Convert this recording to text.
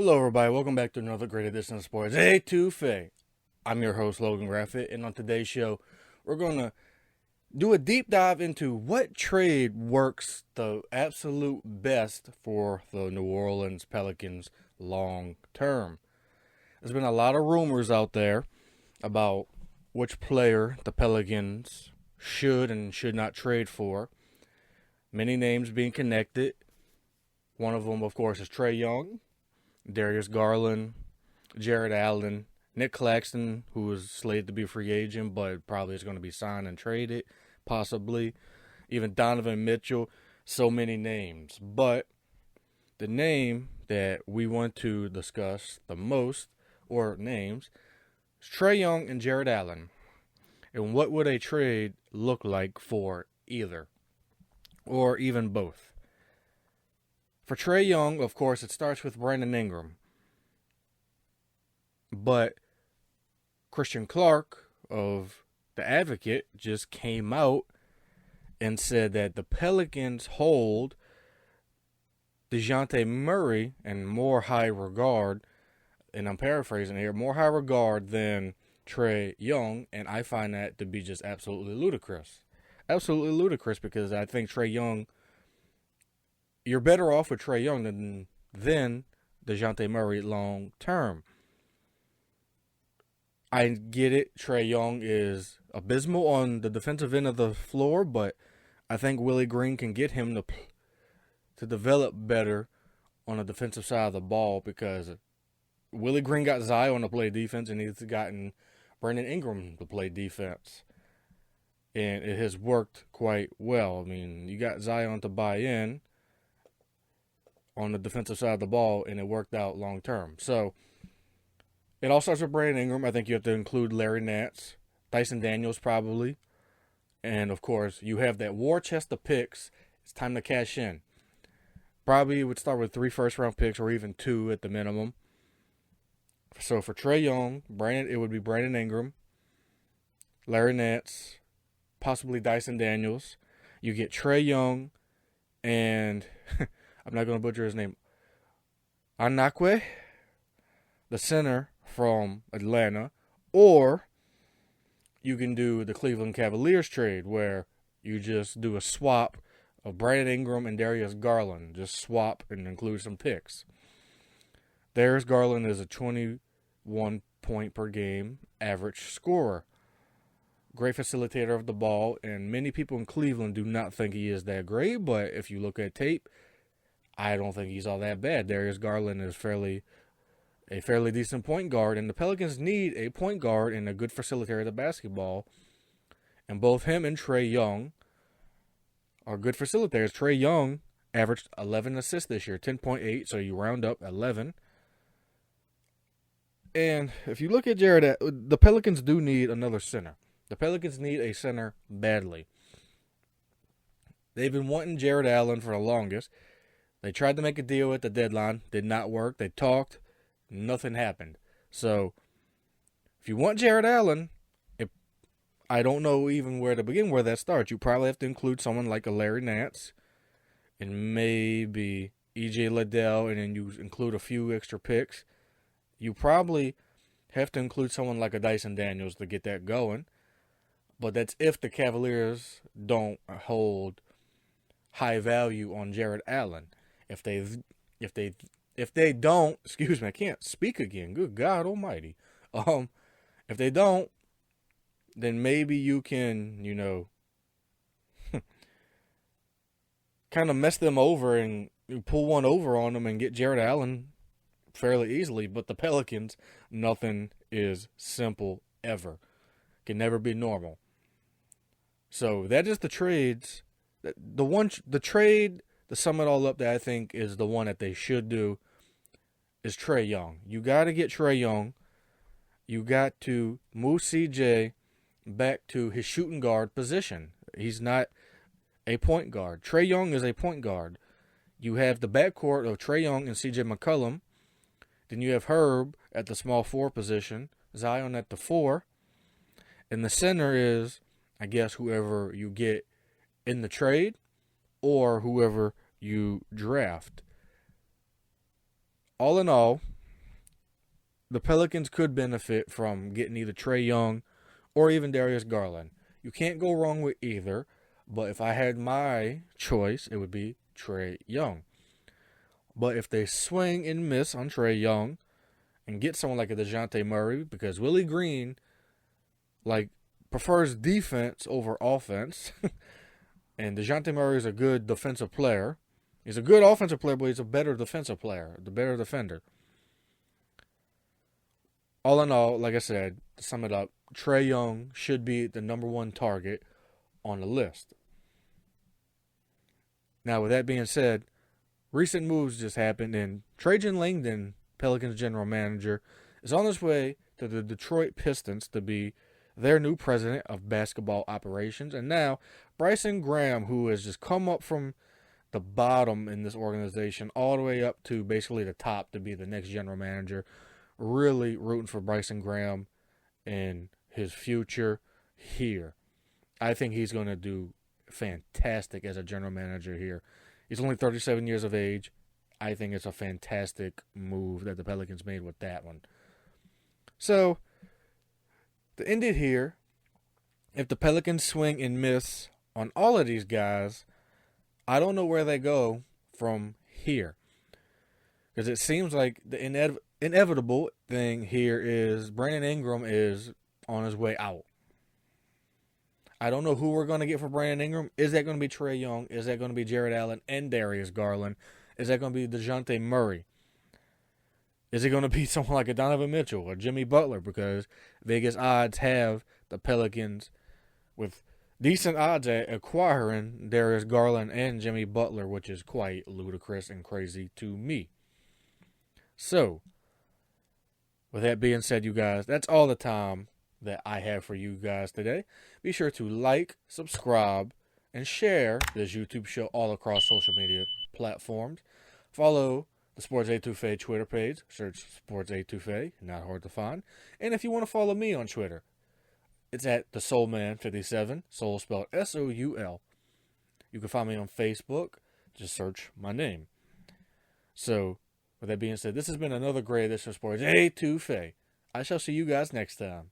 Hello, everybody. Welcome back to another great edition of Sports A2F. I'm your host, Logan Graffett, and on today's show, we're going to do a deep dive into what trade works the absolute best for the New Orleans Pelicans long term. There's been a lot of rumors out there about which player the Pelicans should and should not trade for. Many names being connected. One of them, of course, is Trae Young, Darius Garland, Jarrett Allen, Nick Claxton, who is slated to be a free agent, but probably is going to be signed and traded, possibly. Even Donovan Mitchell, so many names. But the name that we want to discuss the most, or names, is Trey Young and Jarrett Allen. And what would a trade look like for either, or even both? For Trae Young, of course, it starts with Brandon Ingram. But Christian Clark of The Advocate just came out and said that the Pelicans hold DeJounte Murray in more high regard, and I'm paraphrasing here, more high regard than Trae Young, and I find that to be just absolutely ludicrous. Absolutely ludicrous, because I think Trae Young, you're better off with Trae Young than DeJounte Murray long term. I get it. Trae Young is abysmal on the defensive end of the floor, but I think Willie Green can get him to develop better on the defensive side of the ball, because Willie Green got Zion to play defense, and he's gotten Brandon Ingram to play defense. And it has worked quite well. I mean, you got Zion to buy in on the defensive side of the ball, and it worked out long term. So it all starts with Brandon Ingram. I think you have to include Larry Nance, Dyson Daniels probably, and of course you have that war chest of picks. It's time to cash in. Probably would start with 3 first-round picks, or even 2 at the minimum. So for Trae Young, it would be Brandon Ingram, Larry Nance, possibly Dyson Daniels. You get Trae Young, and I'm not going to butcher his name, Anakwe, the center from Atlanta. Or you can do the Cleveland Cavaliers trade, where you just do a swap of Brandon Ingram and Darius Garland. Just swap and include some picks. Darius Garland is a 21 point per game average scorer. Great facilitator of the ball, and many people in Cleveland do not think he is that great, but if you look at tape, I don't think he's all that bad. Darius Garland is a fairly decent point guard, and the Pelicans need a point guard and a good facilitator of the basketball. And both him and Trae Young are good facilitators. Trae Young averaged 11 assists this year, 10.8, so you round up 11. And if you look at Jarrett, the Pelicans do need another center. The Pelicans need a center badly. They've been wanting Jarrett Allen for the longest. They tried to make a deal at the deadline. Did not work. They talked. Nothing happened. So, if you want Jarrett Allen, I don't know even where to begin, where that starts. You probably have to include someone like a Larry Nance and maybe E.J. Liddell, and then you include a few extra picks. You probably have to include someone like a Dyson Daniels to get that going. But that's if the Cavaliers don't hold high value on Jarrett Allen. If they don't, excuse me, I can't speak again. Good God Almighty. If they don't, then maybe you can, kind of mess them over and pull one over on them and get Jarrett Allen fairly easily. But the Pelicans, nothing is simple ever. Can never be normal. So that is the trades. The trade to sum it all up that I think is the one that they should do is Trae Young. You got to get Trae Young. You got to move CJ back to his shooting guard position. He's not a point guard. Trae Young is a point guard. You have the backcourt of Trae Young and CJ McCollum. Then you have Herb at the small 4 position, Zion at the 4. And the center is, I guess, whoever you get in the trade or whoever you draft. All in all, the Pelicans could benefit from getting either Trae Young or even Darius Garland. You can't go wrong with either, but if I had my choice, it would be Trey Young. But if they swing and miss on Trey Young and get someone like a DeJounte Murray, because Willie Green prefers defense over offense, and DeJounte Murray is a good defensive player. He's a good offensive player, but he's a better defensive player, the better defender. All in all, like I said, to sum it up, Trey Young should be the number one target on the list. Now, with that being said, recent moves just happened, and Trajan Langdon, Pelicans general manager, is on his way to the Detroit Pistons to be their new president of basketball operations. And now, Bryson Graham, who has just come up from the bottom in this organization all the way up to basically the top to be the next general manager, really rooting for Bryson Graham and his future here. I think he's going to do fantastic as a general manager here. He's only 37 years of age. I think it's a fantastic move that the Pelicans made with that one. So, to end it here, if the Pelicans swing and miss on all of these guys, I don't know where they go from here. Because it seems like the inevitable thing here is Brandon Ingram is on his way out. I don't know who we're going to get for Brandon Ingram. Is that going to be Trae Young? Is that going to be Jared Allen and Darius Garland? Is that going to be DeJounte Murray? Is it going to be someone like a Donovan Mitchell or Jimmy Butler? Because Vegas odds have the Pelicans with decent odds at acquiring Darius Garland and Jimmy Butler, which is quite ludicrous and crazy to me. So, with that being said, you guys, that's all the time that I have for you guys today. Be sure to like, subscribe, and share this YouTube show all across social media platforms. Follow the Sports A2F Twitter page. Search Sports A2F, not hard to find. And if you want to follow me on Twitter, it's at the Soulman57, Soul spelled S-O-U-L. You can find me on Facebook. Just search my name. So, with that being said, this has been another great edition of Sports A2F. I shall see you guys next time.